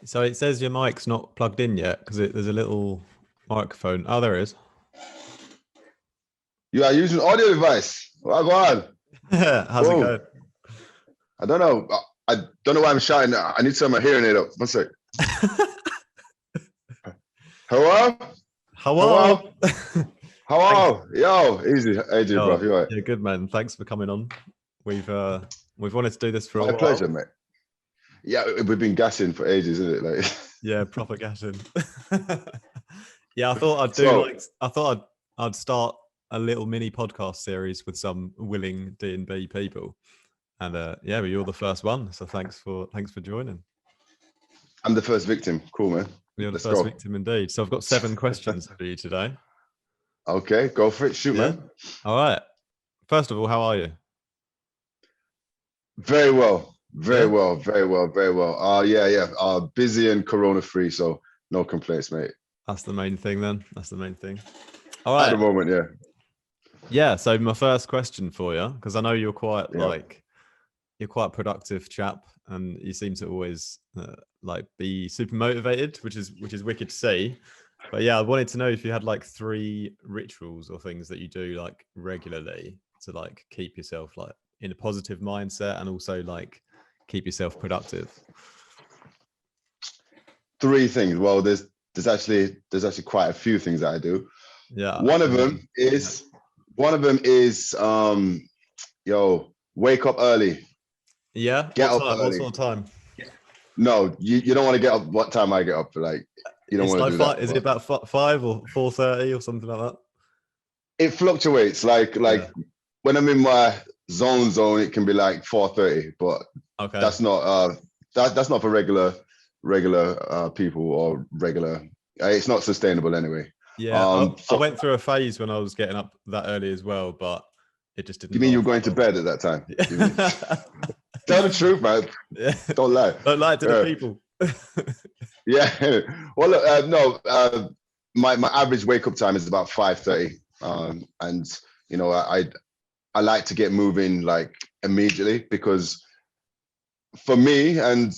So it says your mic's not plugged in yet because there's a little microphone. Oh, there it is. You are using audio device. Oh, go on. How's it Whoa. going? I don't know. I don't know why I'm shouting. I need to turn my hearing aid up. One sec. Hello? Hello. Hello? Thanks. Hello? Yo, easy. AJ, bro. Oh, You all right? yeah, good man. Thanks for coming on. We've wanted to do this for a My while. pleasure, mate. Yeah, we've been gassing for ages, isn't it? Like, Yeah, proper gassing. Yeah, I thought I'd do so, like I thought I'd start a little mini podcast series with some willing D&B people. And yeah, but you're the first one, so thanks for joining. I'm the first victim. Cool, man. You're the Let's first go. victim indeed. So I've got 7 questions for you today. Okay, go for it. Shoot, Yeah. man. All right. First of all, how are you? Very well. Very Yeah. well. Very well. Very well. Yeah. Busy and corona free, so no complaints, mate. That's the main thing then. That's the main thing. All At the right. moment, yeah. Yeah. So my first question for you, because I know you're quite Yeah. you're quite a productive chap, and you seem to always like be super motivated, which is wicked to see. But yeah, I wanted to know if you had like 3 rituals or things that you do like regularly to like keep yourself like in a positive mindset and also like keep yourself productive. 3 things. Well, there's actually quite a few things that I do. Yeah. One of them is wake up early. Yeah. Get up What early. sort of time? No, you don't want to get up what time I get up. Like, you don't It's want to like do that. is it But about 5 or 4:30 or something like that? it fluctuates. Like Yeah. when I'm in my zone, it can be like 4:30, but Okay. that's not that's not for regular people or regular. It's not sustainable anyway. Yeah. I So went through a phase when I was getting up that early as well, but it just you didn't mean you were last going that to long. bed at that time? You mean? Yeah. Tell the truth, man. Yeah. Don't lie. Don't lie to the Yeah. people. Yeah. Well, look, no. My average wake up time is about 5:30, and you know I like to get moving like immediately, because for me, and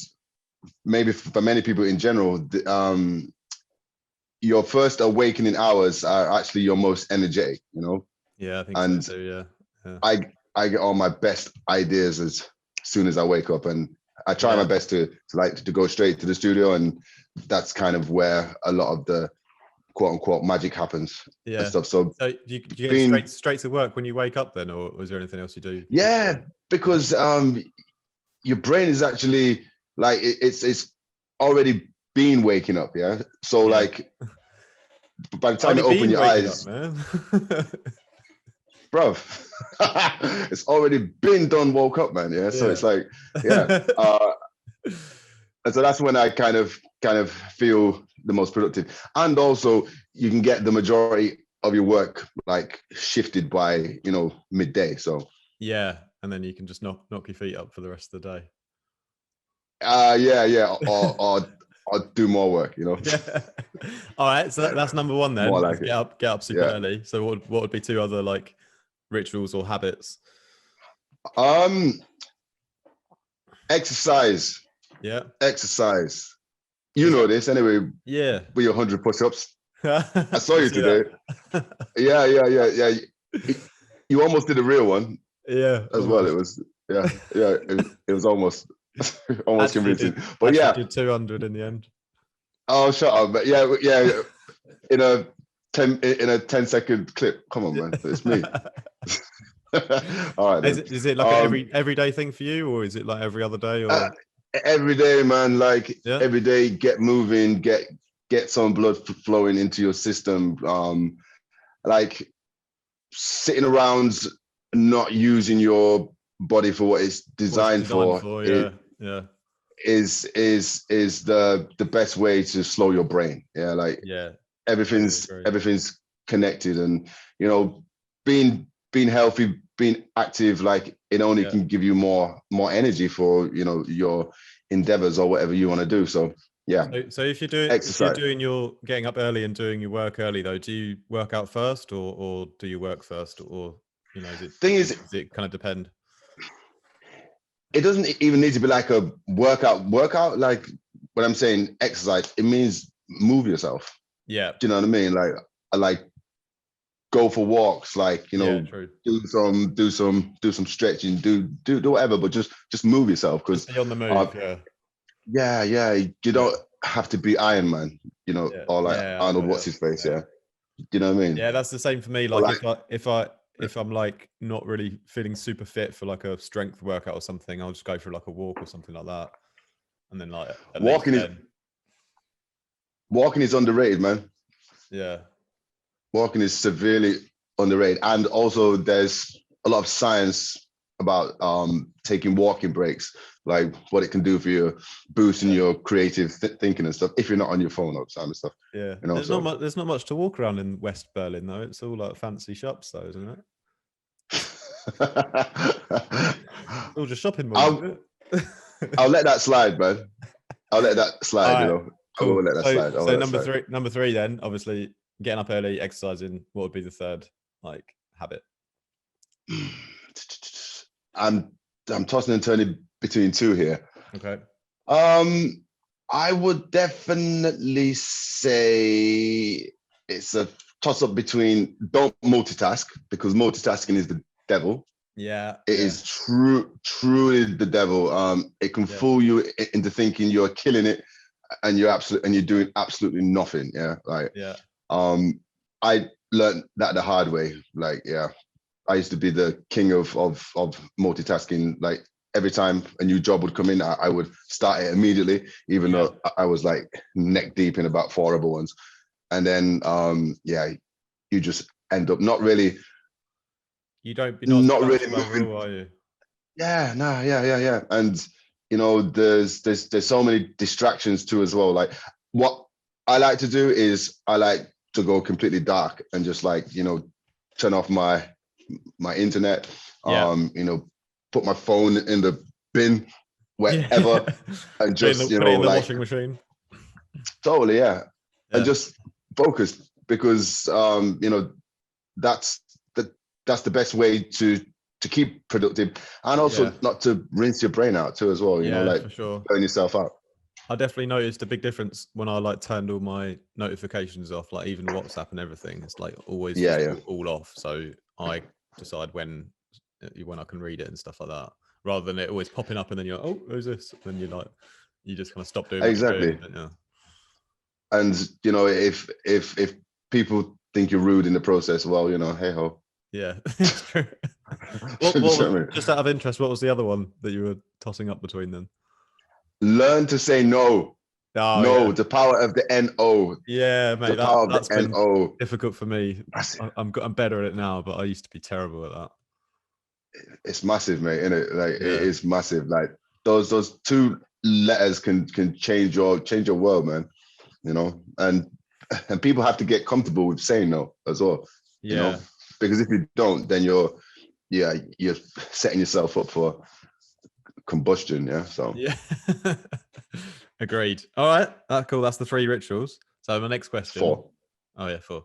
maybe for many people in general, your first awakening hours are actually your most energetic. Yeah, I think so And too. Yeah. Yeah. I get all my best ideas as soon as I wake up, and I try my Yeah. best to go straight to the studio, and that's kind of where a lot of the quote unquote magic happens and Yeah. stuff. So So do you get being straight to work when you wake up then, or is there anything else you do yeah, before? because your brain is actually like it's already been waking up, yeah. So Yeah. like by the time Already you open been your waking up, eyes, man. bro, it's already been done, woke up, man. Yeah. So Yeah. it's like, yeah. And so that's when I kind of feel the most productive. And also you can get the majority of your work like shifted by, midday. So Yeah, and then you can just knock your feet up for the rest of the day. yeah. Or do more work, Yeah. All right, so that's number 1 more then. like Is it. get up super Yeah. early. So what would be 2 other like rituals or habits? Exercise. Yeah. Exercise. You Is know that this anyway, yeah. with your 100 push-ups. I saw Did you you see today. that? Yeah. You almost did a real one Yeah, as well. It almost. was, yeah. It was almost almost Actually convincing. did But actually yeah. did 200 in the end. Oh, shut up. But yeah. In a 10-second clip. Come on, man. It's me. All right then. Is it like an everyday thing for you, or is it like every other day, or Every day, man. Like yeah? every day, get moving, get some blood flowing into your system. Like sitting around not using your body for what it's What it's designed designed for, for, it yeah. Yeah. is the best way to slow your brain. Yeah, like Yeah. Totally everything's agree. connected, and being healthy, being active, like it only can give you more energy for your endeavors or whatever you want to do. So yeah, So if you're exercise. doing your getting up early and doing your work early though, do you work out first or do you work first, or Thing is, does it kind of depend? it doesn't even need to be like a workout. Like when I'm saying exercise, it means move yourself. Yeah. Do you know what I mean? Like I like go for walks, like True. do some stretching, do whatever, but just move yourself, because be on the move. You don't have to be Iron Man, or like Arnold, what's his face, yeah. You know what I mean? Yeah, that's the same for me. Like, if I'm like not really feeling super fit for like a strength workout or something, I'll just go for like a walk or something like that. And then like walking is underrated, man. Yeah. Walking is severely underrated. And also there's a lot of science about taking walking breaks, like what it can do for you, boosting your creative thinking and stuff, if you're not on your phone all the time and stuff. Yeah. There's not much to walk around in West Berlin though. It's all like fancy shops though, isn't it? It's all just shopping malls, isn't it? I'll let that slide, man. I'll let that slide, right. I will let that slide. So number three then, obviously getting up early, exercising. What would be the third like habit? I'm tossing and turning between two here. Okay. I would definitely say it's a toss up between don't multitask, because multitasking is the devil. Yeah. It is truly the devil. It can fool you into thinking you're killing it and you're doing absolutely nothing. Yeah. Like, I learned that the hard way. Like, I used to be the king of multitasking. Like every time a new job would come in, I would start it immediately, even though I was like neck deep in about 4 other ones. And then, you just end up not really. You don't be not really moving, are you? Yeah, no, yeah. And there's so many distractions too as well. Like what I like to do is I like to go completely dark and just like, turn off my internet, put my phone in the bin, wherever, and just put it in the washing machine. Totally, and just focus, because that's the best way to keep productive, and also not to rinse your brain out too as well. For sure, burn yourself out. I definitely noticed a big difference when I like turned all my notifications off, like even WhatsApp and everything. It's like always all off, so I decide when I can read it and stuff like that, rather than it always popping up and then you're like, oh, who's this? And then you just kind of stop doing exactly. And if people think you're rude in the process, well, hey ho. Yeah, it's true. Just out of interest, what was the other one that you were tossing up between them? Learn to say no. The power of the NO. Yeah, mate, that's been NO. difficult for me. I'm better at it now, but I used to be terrible at that. It's massive, mate, isn't it? Like it is massive. Like those 2 letters can change your world, man. And people have to get comfortable with saying no as well. Because if you don't, then you're setting yourself up for combustion. Agreed. All right, that's cool. That's the 3 rituals. So my next question. 4. Oh yeah, 4.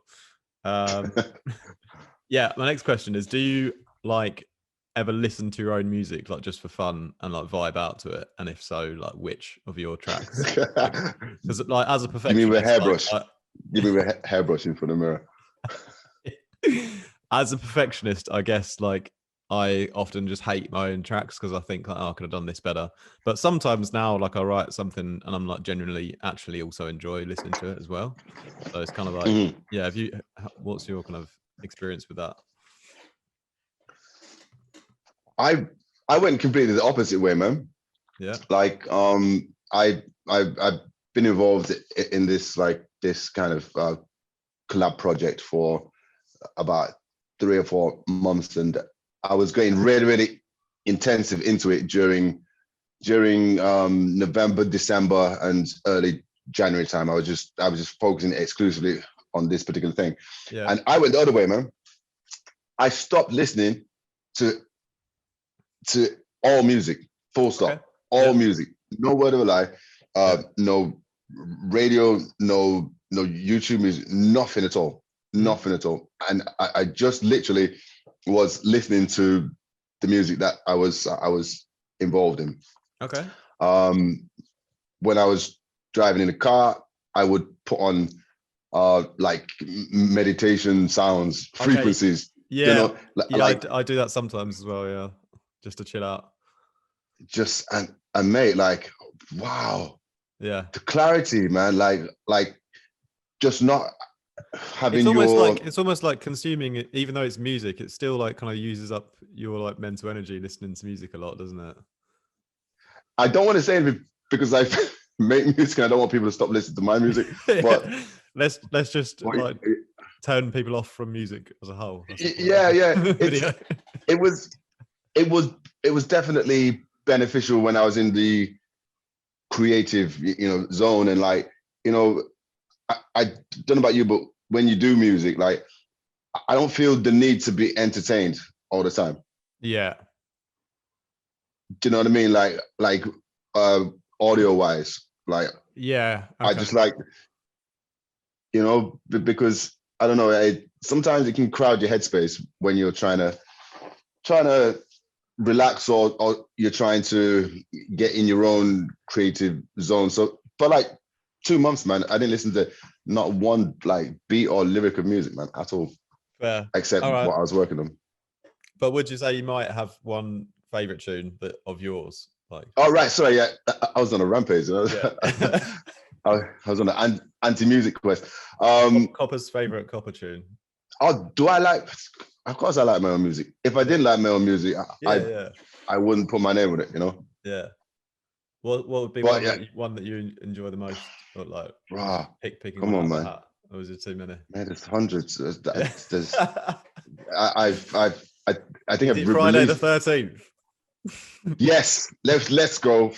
My next question is, do you like ever listen to your own music, like just for fun and like vibe out to it? And if so, like which of your tracks? Because like as a perfectionist, you mean with hairbrush? You mean with hairbrush in front of the mirror? As a perfectionist, I guess like I often just hate my own tracks because I think like, I could have done this better. But sometimes now, like I write something and I'm like genuinely actually also enjoy listening to it as well. So it's kind of like, what's your kind of experience with that? I went completely the opposite way, man. Yeah. Like I've been involved in this kind of collab project for about 3 or 4 months, and I was getting really, really intensive into it during November, December, and early January time. I was just focusing exclusively on this particular thing. Yeah. And I went the other way, man. I stopped listening to all music, full stop. Okay. All music, no word of a lie, no radio, no YouTube music, nothing at all. And I just literally was listening to the music that I was involved in. Okay. When I was driving in the car, I would put on like meditation sounds, frequencies. Yeah. You know, Yeah, like I do that sometimes as well. Yeah, just to chill out. just and mate, like wow, Yeah, the clarity, man. Like just not having it's almost like consuming it, even though it's music. It still like kind of uses up your like mental energy listening to music a lot, doesn't it? I don't want to say anything because I make music and I don't want people to stop listening to my music. But let's just like turn people off from music as a whole. Yeah. It was definitely beneficial when I was in the creative, zone. And like, I don't know about you, but when you do music, like I don't feel the need to be entertained all the time. Yeah. Do you know what I mean? Like audio wise, like yeah, okay. I just like, because I don't know, sometimes it can crowd your headspace when you're trying to relax or you're trying to get in your own creative zone. So for like 2 months, man, I didn't listen to not one like beat or lyric of music, man, at all. Fair. Except what I was working on. But would you say you might have one favorite tune of yours? Like, oh right, sorry, yeah, I was on a rampage. Yeah. I was on an anti-music quest. Coppa's favorite Coppa tune. Oh, do I like? Of course, I like my own music. If I didn't like my own music, I wouldn't put my name with it. Yeah. What would be one that you enjoy the most, or like picking come one on, out man. of the hat? Or is it too many? Man, there's hundreds. There's I think I've Friday the 13th. Yes, let's go.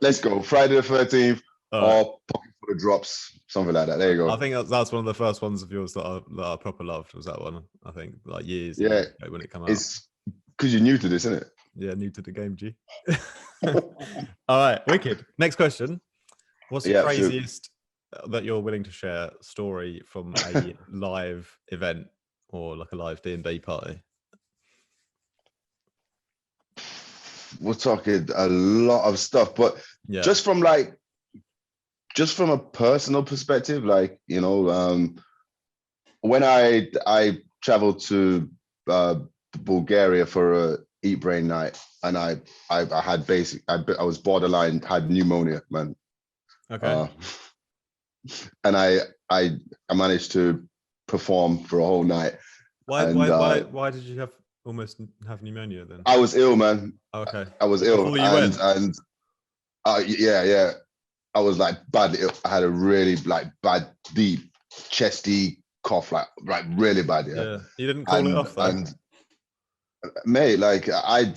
Let's go Friday the 13th or Pocket Full of Drops, something like that. There you go. I think that's one of the first ones of yours that I proper loved. Was that one? I think like years ago when it came out. It's because you're new to this, isn't it? Yeah, new to the game, G. All right, wicked. Next question. What's the craziest that you're willing to share story from a live event or like a live D&D party? We're talking a lot of stuff, but just from a personal perspective, like, when I traveled to Bulgaria for a Eat Brain night, and I had I was borderline, had pneumonia, man. Okay. And I managed to perform for a whole night. Why did you almost have pneumonia then? I was ill, man. Okay. I was ill. Before you went? And yeah. I was like badly ill. I had a really like bad, deep, chesty cough, like really bad. Yeah. You didn't call it off though. And mate, like I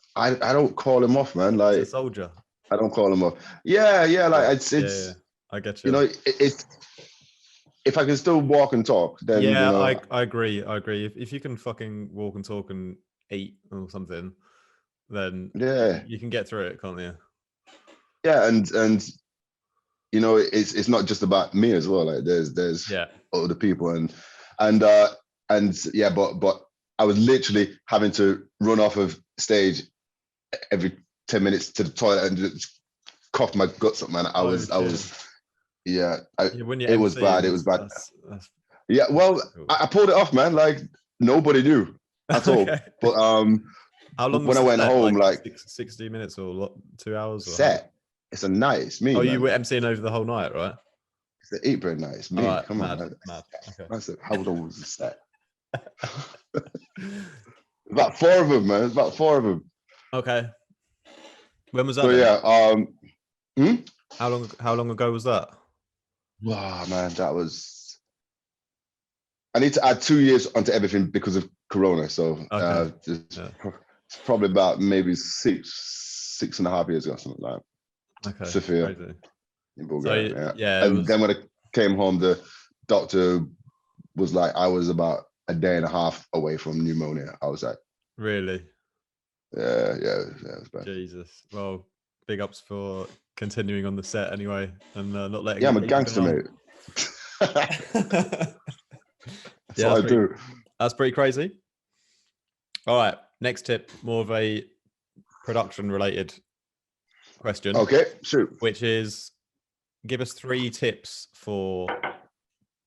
don't call him off, man. Like it's a soldier. I don't call him off. Yeah. Like it's I get you. It's if I can still walk and talk, then I agree. If you can fucking walk and talk and eat or something, then you can get through it, can't you? Yeah, and it's not just about me as well. Like there's other people and but I was literally having to run off of stage every 10 minutes to the toilet and just cough my guts up, man. It was bad. It was bad. That's... Yeah, well, I pulled it off, man. Like nobody knew at all. But how long when I went home, like 60 minutes or 2 hours? Or set. It's a night. It's me. Oh, man. you were emceeing over the whole night, right? It's the Eat Bread night. It's me. Right, come mad, on, mad. Okay. That's it. How long was the set? About 4 of them, man. It's about 4 of them. Okay. When was that? So then? How long ago was that? Wow, man, that was. I need to add 2 years onto everything because of Corona. So it's probably about maybe 6.5 years ago, something like that. Okay. Sofia in Bulgaria. So, and then when I came home, the doctor was like, I was about a day and a half away from pneumonia. I was like, really? Yeah, it was bad. Jesus. Well, big ups for continuing on the set anyway, and not letting. Yeah, I'm a gangster, mate. That's what I do. That's pretty crazy. All right, next tip, more of a production related question. Okay, shoot. Which is, give us 3 tips for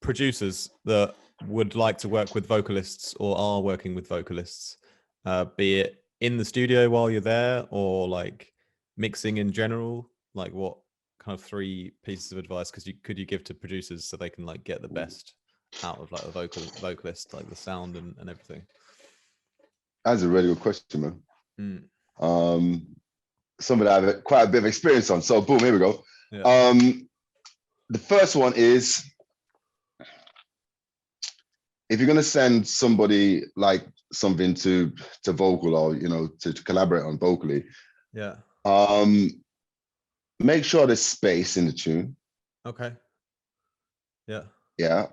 producers that would like to work with vocalists or are working with vocalists, be it in the studio while you're there or like mixing in general. Like, what kind of 3 pieces of advice could you give to producers so they can like get the best out of like a vocalist, like the sound and everything? That's a really good question, man. Mm. Something that I have quite a bit of experience on. So boom, here we go. Yeah. The first one is, if you're gonna send somebody like something to vocal, or to collaborate on vocally, Yeah. make sure there's space in the tune. Okay. Yeah. Yeah.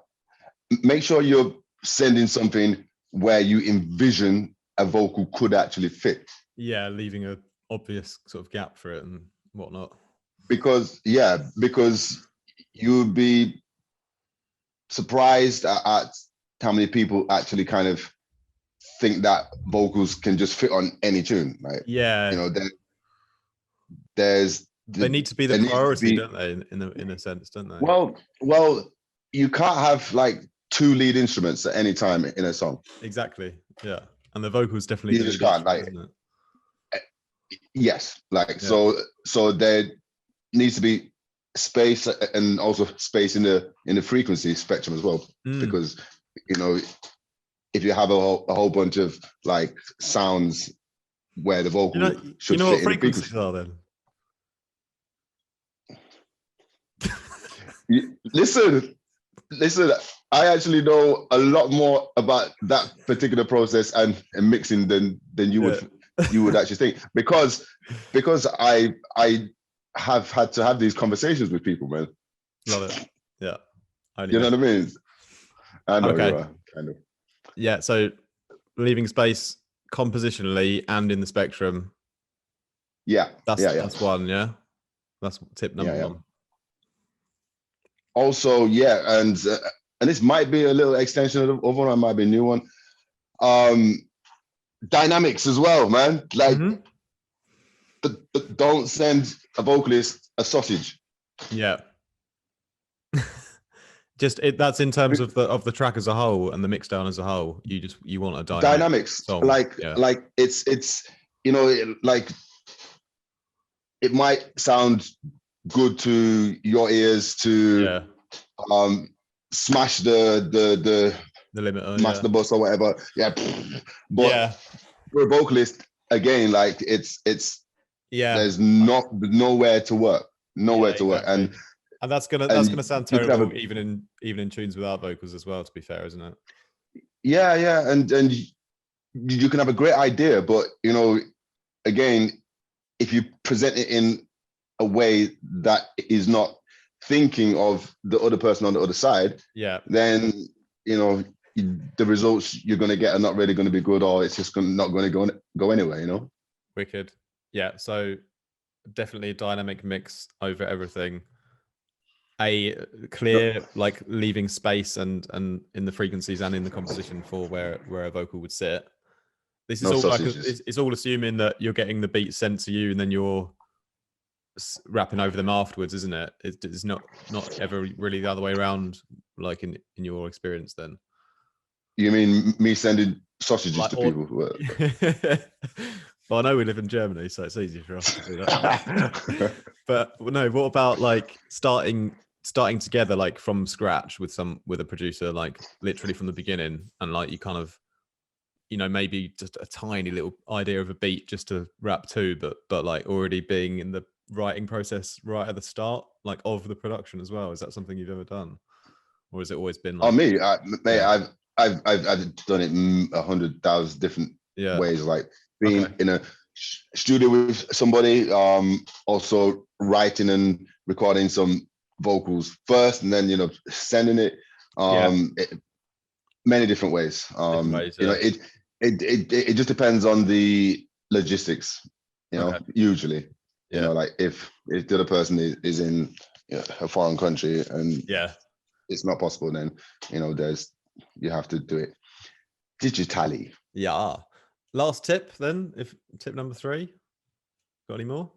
Make sure you're sending something where you envision a vocal could actually fit. Yeah, leaving a obvious sort of gap for it and whatnot. Because you'd be surprised at how many people actually kind of think that vocals can just fit on any tune. Like, yeah, they need to be the priority, don't they? In a sense, don't they? Well, you can't have like 2 lead instruments at any time in a song. Exactly. Yeah, and the vocals definitely. You just can't, like. Isn't it? Yes, like yeah. So there needs to be space, and also space in the frequency spectrum as well, because if you have a whole bunch of like sounds where the vocal should fit what in frequencies the are then? Listen, I actually know a lot more about that particular process and mixing than you would actually think, because I have had to have these conversations with people, man. Love it. Yeah. You know what I mean? I know okay. You are, kind of. Yeah, so leaving space compositionally and in the spectrum. Yeah. That's one, yeah. That's tip number 1. Also, yeah, and this might be a little extension of one, it might be a new one. Dynamics as well, man. Like, don't send a vocalist a sausage. Yeah. That's in terms of the track as a whole and the mix down as a whole. You want a dynamics song. like it's like it might sound good to your ears to smash the limiter, master bus or whatever. Yeah, but for a vocalist, again, like it's there's nowhere to work, exactly. And that's gonna sound terrible even in tunes without vocals as well, to be fair, isn't it? Yeah, and you can have a great idea, but again, if you present it in a way that is not thinking of the other person on the other side, then the results you're going to get are not really going to be good, or it's just not going to go anywhere. Wicked. Yeah, so definitely a dynamic mix over everything. A clear, like, leaving space and in the frequencies and in the composition for where a vocal would sit. This is all it's all assuming that you're getting the beat sent to you and then you're rapping over them afterwards, isn't it? It's not ever really the other way around, like in your experience. Then you mean me sending sausages to people? Well, I know we live in Germany, so it's easy for us to do that. But no, what about like starting together, like from scratch with a producer, like literally from the beginning, and like you kind of, maybe just a tiny little idea of a beat just to rap to, but like already being in the writing process right at the start, like of the production as well. Is that something you've ever done, or has it always been like? Oh, me, I've done it 100,000 different ways, like being in a studio with somebody, also writing and recording some vocals first, and then sending it, many different ways. It just depends on the logistics, usually. Like if the other person is in a foreign country and it's not possible, then you have to do it digitally. Yeah. Last tip then, if tip number 3. Got any more?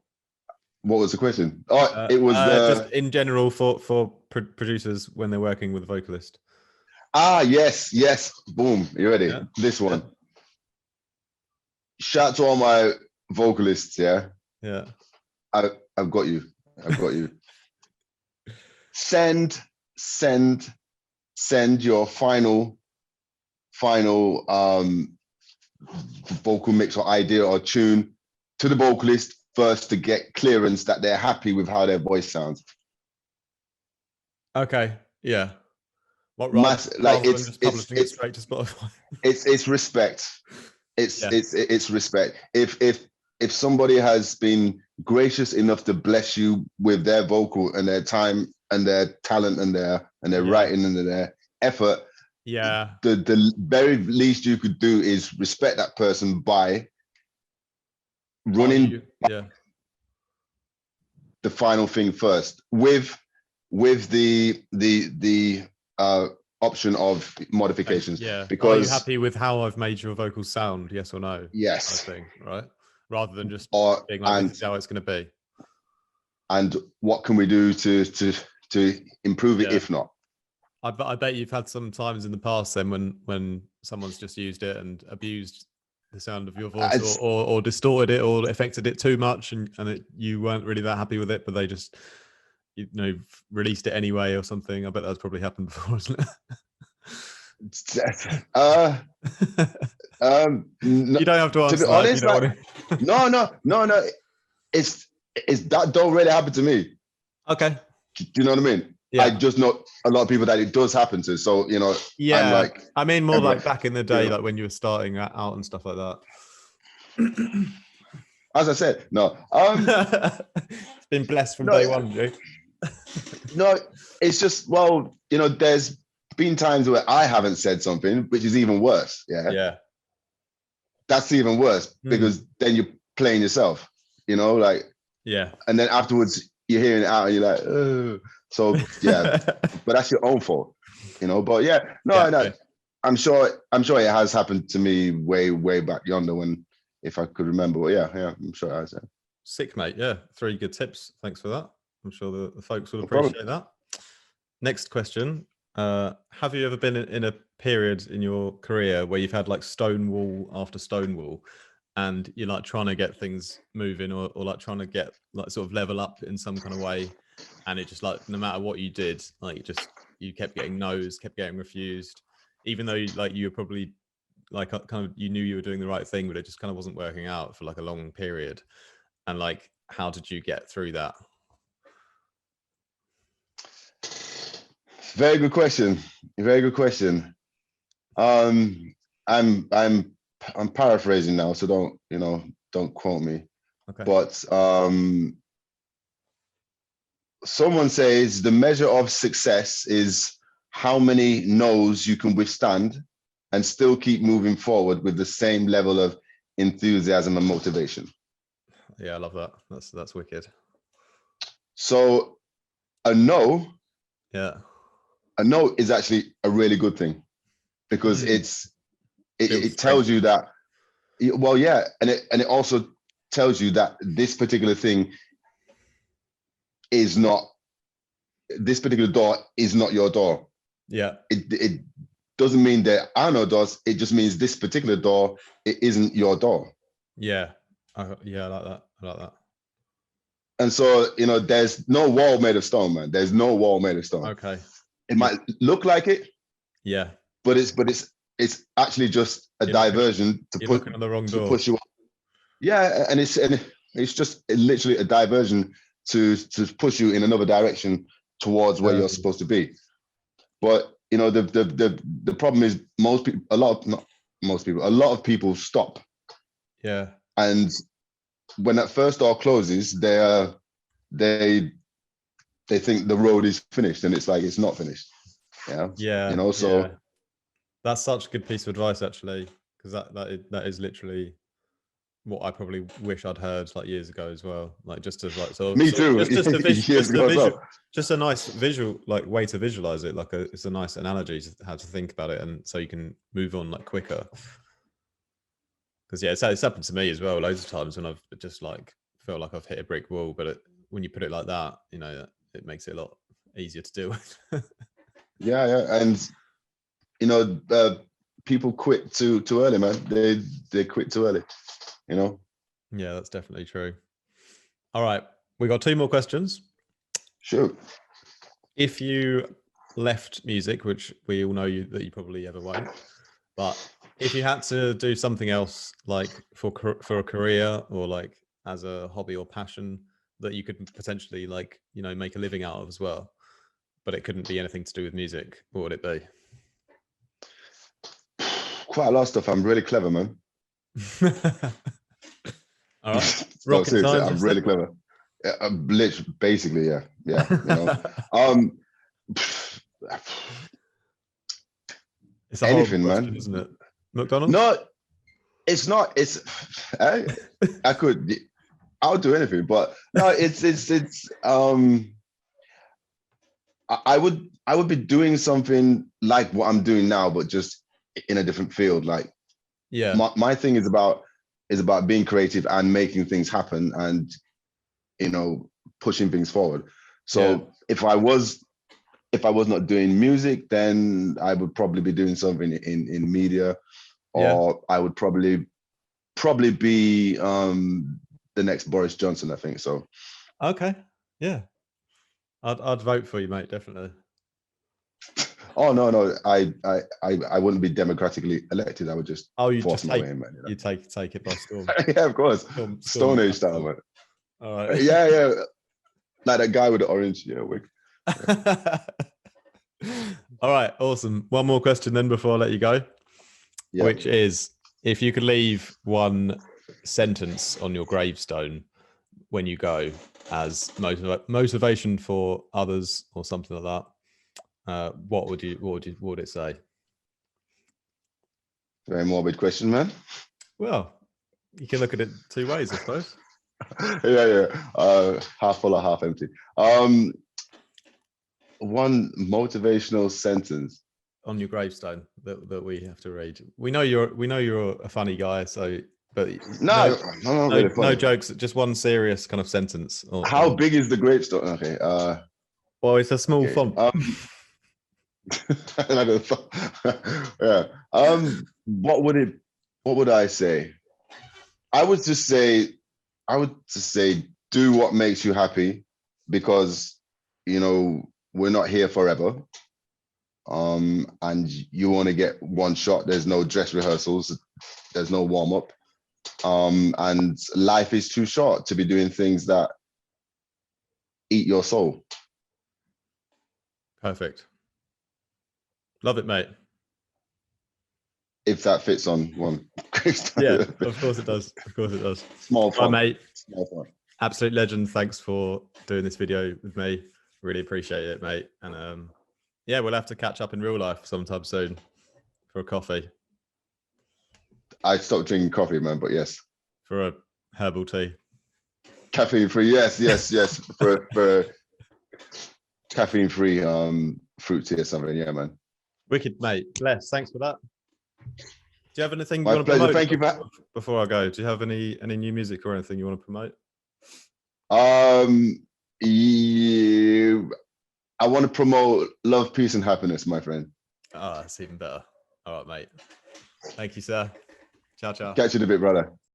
What was the question? Oh, it was just in general for producers when they're working with a vocalist. Yes. Boom. You ready? Yeah. This one. Shout out to all my vocalists. Yeah. Yeah. I've got you. Send your final vocal mix or idea or tune to the vocalist first to get clearance that they're happy with how their voice sounds. Okay. Yeah. What Like rather than just publishing it straight to Spotify? It's respect. It's respect. If somebody has been gracious enough to bless you with their vocal and their time and their talent and their writing and their effort, the very least you could do is respect that person by running the final thing first with the option of modifications. Yeah. Because are you happy with how I've made your vocals sound? Yes or no? Yes. Kind of thing, right? Rather than just being this is how it's going to be. And what can we do to improve it if not? I bet you've had some times in the past then when someone's just used it and abused the sound of your voice or distorted it or affected it too much and you weren't really that happy with it, but they just released it anyway or something. I bet that's probably happened before, isn't it? You don't have to answer. To be honest, no. It's that don't really happen to me. Okay. Do you know what I mean? Yeah. I just know a lot of people that it does happen to. So yeah. I mean, more like back in the day, like when you were starting out and stuff like that. As I said, no. It's been blessed from day one, Jake. No, it's just there's been times where I haven't said something, which is even worse. Yeah. That's even worse because then you're playing yourself. And then afterwards you're hearing it out and you're like, oh. So but that's your own fault, But I'm sure it has happened to me way back yonder if I could remember. But I'm sure it has. Yeah. Sick, mate. Yeah, 3 good tips. Thanks for that. I'm sure the folks will appreciate that. Next question. Have you ever been in a period in your career where you've had like Stonewall after Stonewall and you're like trying to get things moving or like trying to get like sort of level up in some kind of way, and it just like no matter what you did, like you kept getting no's, kept getting refused, even though you were probably like kind of you knew you were doing the right thing, but it just kind of wasn't working out for like a long period. And like, how did you get through that? Very good question. I'm paraphrasing now, so don't quote me. Okay. But someone says the measure of success is how many no's you can withstand and still keep moving forward with the same level of enthusiasm and motivation. Yeah, I love that. That's wicked. So a no is actually a really good thing because it tells you that, and it also tells you that this particular thing is not, this particular door is not your door. Yeah. It doesn't mean there are no doors. It just means this particular door, it isn't your door. Yeah. I like that. And so, there's no wall made of stone, man. There's no wall made of stone. Okay. It might look like it. Yeah. But it's actually just a diversion to put on the wrong door. Push you. Yeah, and it's just literally a diversion to push you in another direction towards where you're supposed to be. But the problem is a lot of people stop. Yeah. And when that first door closes, they think the road is finished, and it's like it's not finished. Yeah. So that's such a good piece of advice, actually, because that is literally what I probably wish I'd heard like years ago as well. Like just as like so. Me too. Just a nice visual like way to visualize it. Like it's a nice analogy to how to think about it, and so you can move on like quicker. Because it's happened to me as well loads of times when I've just like felt like I've hit a brick wall, but when you put it like that, you know, it makes it a lot easier to deal with. Yeah, and you know, people quit too early, man. They quit too early, you know. Yeah, that's definitely true. All right, we got 2 more questions. Sure. If you left music, which we all know that you probably ever won't, but if you had to do something else, like for a career or like as a hobby or passion that you could potentially, like, you know, make a living out of as well, but it couldn't be anything to do with music, what would it be? Quite a lot of stuff. I'm really clever, man. All right, No, rocket seriously, I'm scientist really then? clever. I'm literally, basically, yeah. You know, um, It's a horrible anything, question, man. isn't it? McDonald's? No, it's not. It's I could, I'll do anything, but no, it's. I would be doing something like what I'm doing now, but just in a different field. Like Yeah, my thing is about being creative and making things happen, and you know, pushing things forward. yeah, So if I was not doing music, then I would probably be doing something in media, yeah. or I would probably be the next Boris Johnson, I think. So Okay, yeah. I'd vote for you, mate, definitely. oh no, I wouldn't be democratically elected. I would just Oh, you force just my way in, man. you take it by storm. Yeah, of course. Storm Stone the Age style, capital. man. All right. Yeah. Like that guy with the orange, wig. All right, awesome. One more question then before I let you go, Yeah. which is, if you could leave one sentence on your gravestone when you go as motivation for others or something like that, what would it say? Very morbid question, man. Well, you can look at it 2 ways, I suppose. Yeah. Half full or half empty. One motivational sentence On your gravestone that we have to read. We know you're a funny guy, so but no, I'm not really no funny. jokes, just one serious kind of sentence. How big is the gravestone? Okay. Well, it's a small Okay. font. Yeah. What would I say? I would just say, do what makes you happy, because you know we're not here forever. And you want to get one shot. There's no dress rehearsals. There's no warm up. And life is too short to be doing things that eat your soul. Perfect. Love it, mate. If that fits on one. Yeah, of course it does. Of course it does. Small All right, font. mate. Small font. Absolute legend. Thanks for doing this video with me. Really appreciate it, mate. And yeah, we'll have to catch up in real life sometime soon for a coffee. I stopped drinking coffee, man, but yes. For a herbal tea. Caffeine free, yes. for caffeine free fruit tea or something, yeah, man. Wicked, mate. Bless. Thanks for that. Do you have anything you My want to pleasure. promote Thank you before I go? Do you have any new music or anything you want to promote? Yeah, I want to promote love, peace, and happiness, my friend. Ah, that's even better. All right, mate. Thank you, sir. Ciao, ciao. Catch you in a bit, brother.